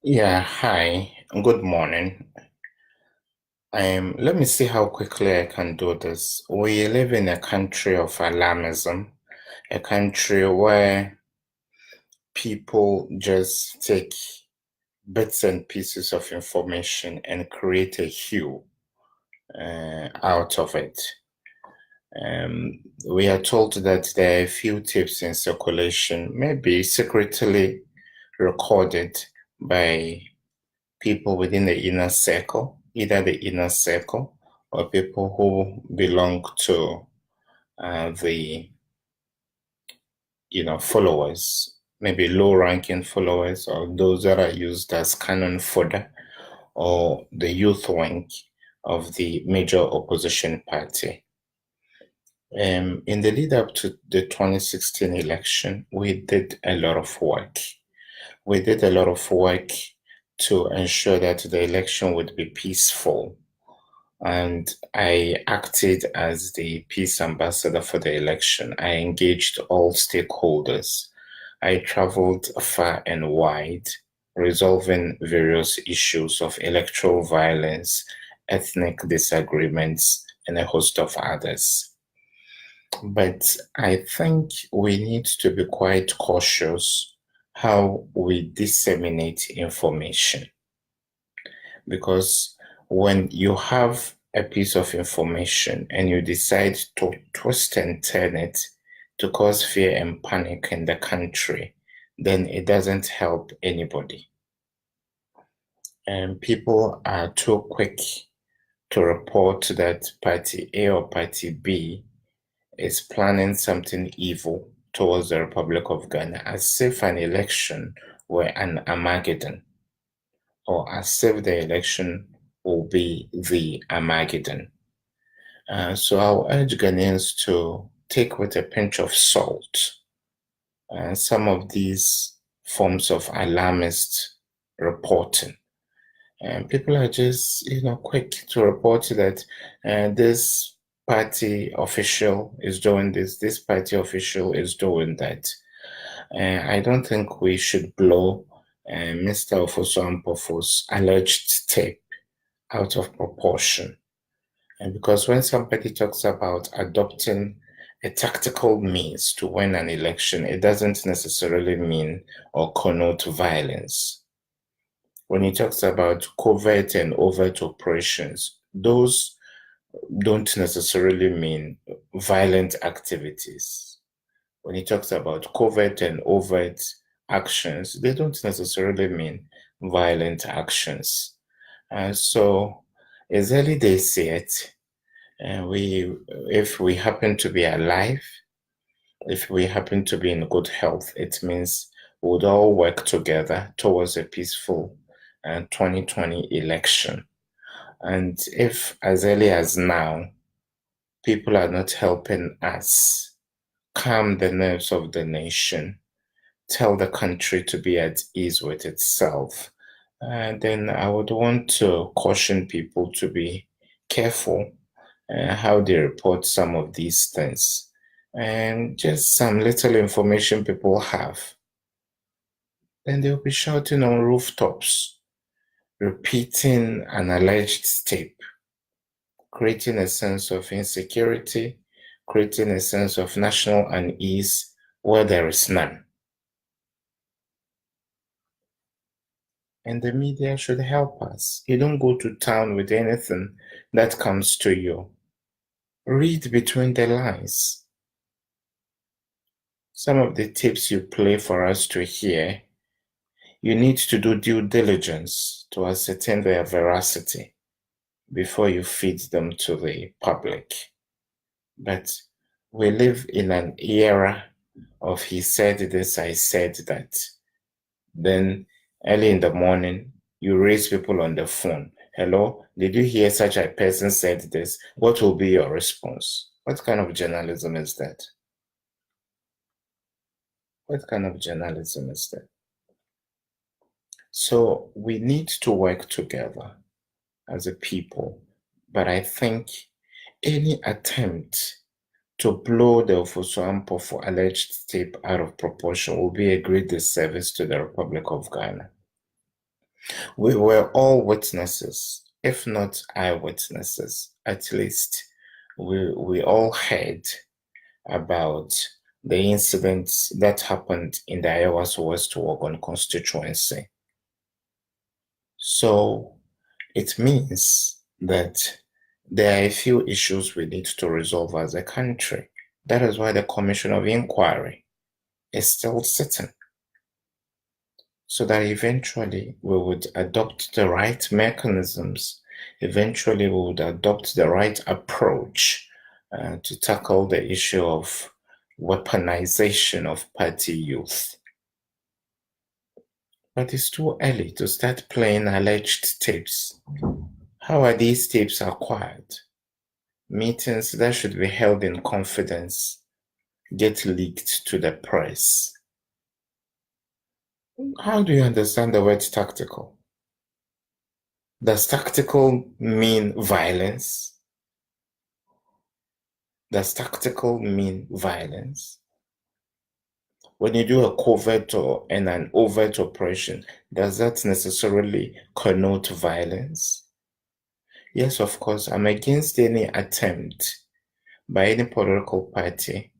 Yeah, hi. Good morning. Let me see how quickly I can do this. We live in a country of alarmism, a country where people just take bits and pieces of information and create a hue out of it. Um, we are told that there are a few tips in circulation, maybe secretly recorded by people within the inner circle, either the inner circle or people who belong to the followers, maybe low-ranking followers or those that are used as cannon fodder or the youth wing of the major opposition party. In the lead up to the 2016 election, we did a lot of work. We did a lot of work to ensure that the election would be peaceful. And I acted as the peace ambassador for the election. I engaged all stakeholders. I traveled far and wide, resolving various issues of electoral violence, ethnic disagreements, and a host of others. But I think we need to be quite cautious how we disseminate information because when you have a piece of information and you decide to twist and turn it to cause fear and panic in the country, then it doesn't help anybody. And people are too quick to report that Party A or Party B is planning something evil towards the Republic of Ghana, as if an election were an Armageddon, or as if the election will be the Armageddon. So I'll urge Ghanaians to take with a pinch of salt some of these forms of alarmist reporting. And people are just, quick to report that this party official is doing this party official is doing that. I don't think we should blow Mr. Ofosu-Ampofo alleged tape out of proportion. And because when somebody talks about adopting a tactical means to win an election, it doesn't necessarily mean or connote violence. When he talks about covert and overt operations, those don't necessarily mean violent activities. When he talks about covert and overt actions, they don't necessarily mean violent actions. So it's early days yet. If we happen to be alive, if we happen to be in good health, it means we would all work together towards a peaceful 2020 election. And if as early as now, people are not helping us calm the nerves of the nation, tell the country to be at ease with itself, then I would want to caution people to be careful how they report some of these things. And just some little information people have. Then they'll be shouting on rooftops, repeating an alleged tape, creating a sense of insecurity, creating a sense of national unease where there is none. And the media should help us. You don't go to town with anything that comes to you. Read between the lines. Some of the tips you play for us to hear, you need to do due diligence to ascertain their veracity before you feed them to the public. But we live in an era of he said this, I said that. Then early in the morning, you raise people on the phone. Hello, did you hear such a person said this? What will be your response? What kind of journalism is that? What kind of journalism is that? So we need to work together as a people. But I think any attempt to blow the Ofosu-Ampofo alleged tape out of proportion will be a great disservice to the Republic of Ghana. We were all witnesses, if not eyewitnesses. At least we all heard about the incidents that happened in the Iowa's West Wuogon constituency. So it means that there are a few issues we need to resolve as a country. That is why the Commission of Inquiry is still sitting, so that eventually we would adopt the right mechanisms, eventually we would adopt the right approach to tackle the issue of weaponization of party youth. But it's too early to start playing alleged tapes. How are these tapes acquired? Meetings that should be held in confidence get leaked to the press. How do you understand the word tactical? Does tactical mean violence? Does tactical mean violence? When you do a covert and an overt operation, does that necessarily connote violence? Yes, of course, I'm against any attempt by any political party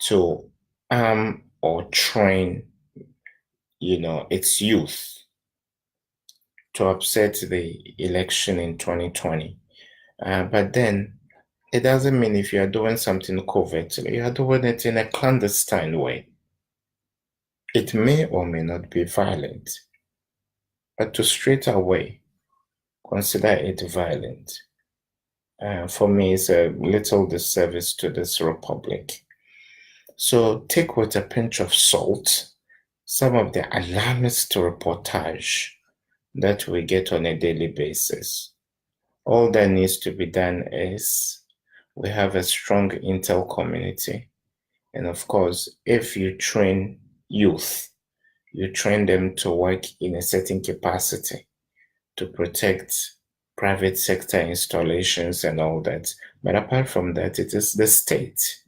to arm or train, its youth to upset the election in 2020. But then it doesn't mean if you are doing something covertly, you are doing it in a clandestine way. It may or may not be violent, but to straight away consider it violent, for me, is a little disservice to this republic. So take with a pinch of salt some of the alarmist reportage that we get on a daily basis. All that needs to be done is we have a strong intel community. And of course, if you train youth, you train them to work in a certain capacity to protect private sector installations and all that. But apart from that, it is the state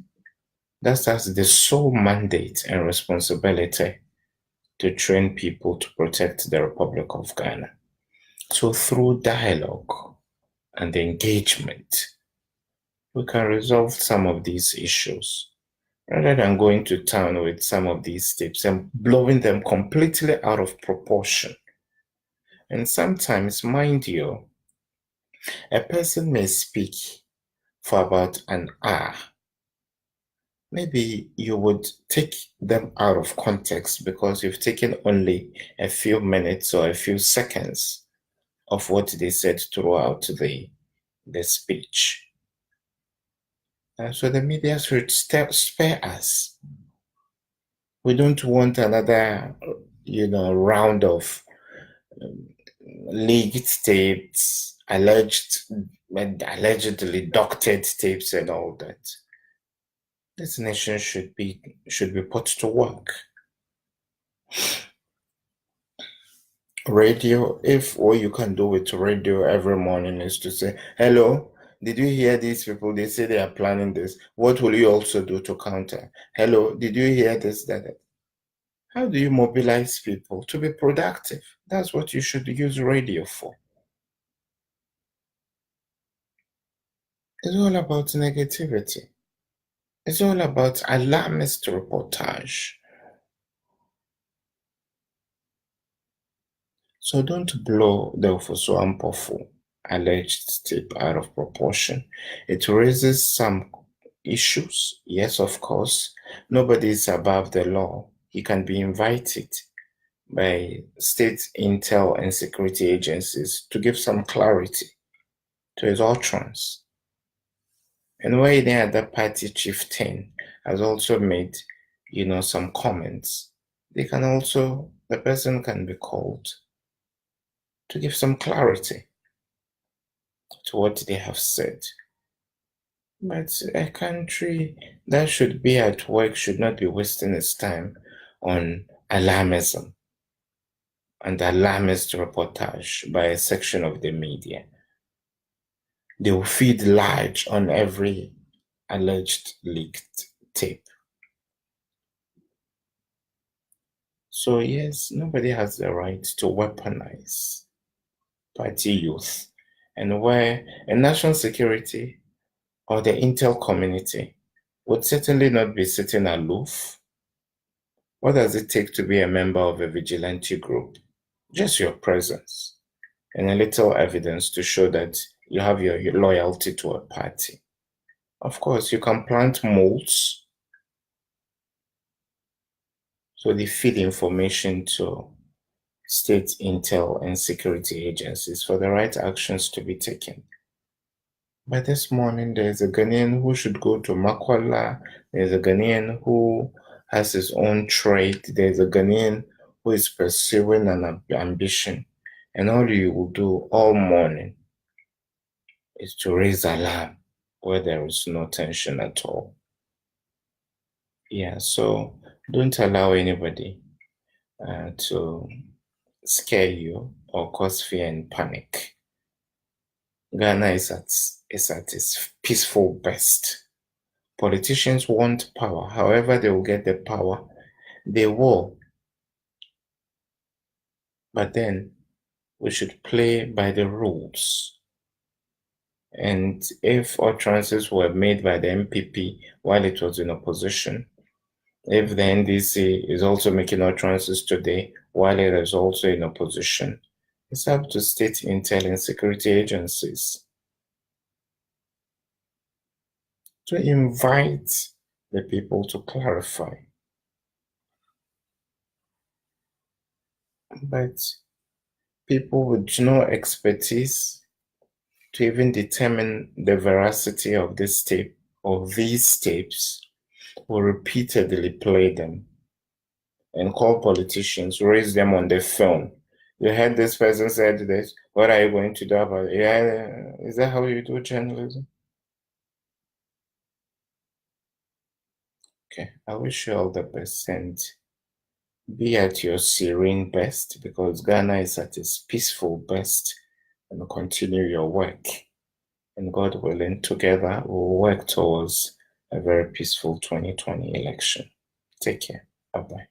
that has the sole mandate and responsibility to train people to protect the Republic of Ghana. So through dialogue and engagement, we can resolve some of these issues rather than going to town with some of these tips and blowing them completely out of proportion. And sometimes, mind you, a person may speak for about an hour. Maybe you would take them out of context because you've taken only a few minutes or a few seconds of what they said throughout the speech. So the media should spare us. We don't want another, round of leaked tapes, allegedly doctored tapes, and all that. This nation should be put to work. Radio, if all you can do with radio every morning is to say, hello, did you hear these people? They say they are planning this. What will you also do to counter? Hello, did you hear this, that? How do you mobilize people to be productive? That's what you should use radio for. It's all about negativity. It's all about alarmist reportage. So don't blow the Ofosu-Ampofo alleged tape out of proportion. It raises some issues. Yes, of course. Nobody is above the law. He can be invited by state intel and security agencies to give some clarity to his utterance. And where any other party chieftain has also made, some comments, the person can be called to give some clarity to what they have said. But a country that should be at work should not be wasting its time on alarmism and alarmist reportage by a section of the media. They will feed large on every alleged leaked tape. So yes, nobody has the right to weaponize party youth, and where a national security or the intel community would certainly not be sitting aloof. What does it take to be a member of a vigilante group? Just your presence and a little evidence to show that you have your loyalty to a party. Of course, you can plant molds so they feed information to state intel and security agencies for the right actions to be taken. But this morning, there's a Ghanaian who should go to Makwala. There's a Ghanaian who has his own trade. There's a Ghanaian who is pursuing an ambition. And all you will do all morning is to raise alarm where there is no tension at all. Yeah, so don't allow anybody to scare you or cause fear and panic. Ghana is at its peaceful best. Politicians want power. However they will get the power, they will. But then we should play by the rules. And if utterances were made by the MPP while it was in opposition, if the NDC is also making utterances today while it is also in opposition, it's up to state intel and security agencies to invite the people to clarify. But people with no expertise to even determine the veracity of this tape or these tapes will repeatedly play them and call politicians, raise them on the phone. You heard this person said this. What are you going to do about it? Yeah, is that how you do journalism? Okay, I wish you all the best and be at your serene best because Ghana is at its peaceful best, and continue your work. And God willing, together we'll work towards a very peaceful 2020 election. Take care. Bye-bye.